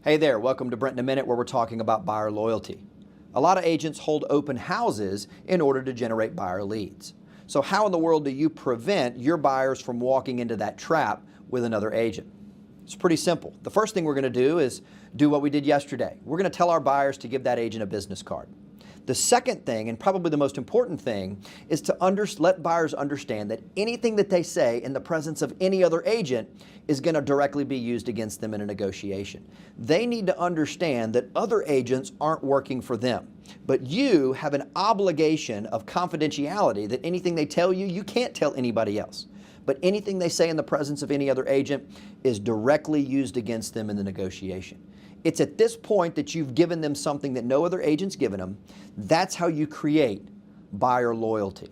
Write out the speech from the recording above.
Hey there, welcome to Brent in a Minute, where we're talking about buyer loyalty. A lot of agents hold open houses in order to generate buyer leads. So how in the world do you prevent your buyers from walking into that trap with another agent? It's pretty simple. The first thing we're going to do is do what we did yesterday. We're going to tell our buyers to give that agent a business card. The second thing, and probably the most important thing, is to let buyers understand that anything that they say in the presence of any other agent is going to directly be used against them in a negotiation. They need to understand that other agents aren't working for them, but you have an obligation of confidentiality that anything they tell you, you can't tell anybody else. But anything they say in the presence of any other agent is directly used against them in the negotiation. It's at this point that you've given them something that no other agent's given them. That's how you create buyer loyalty.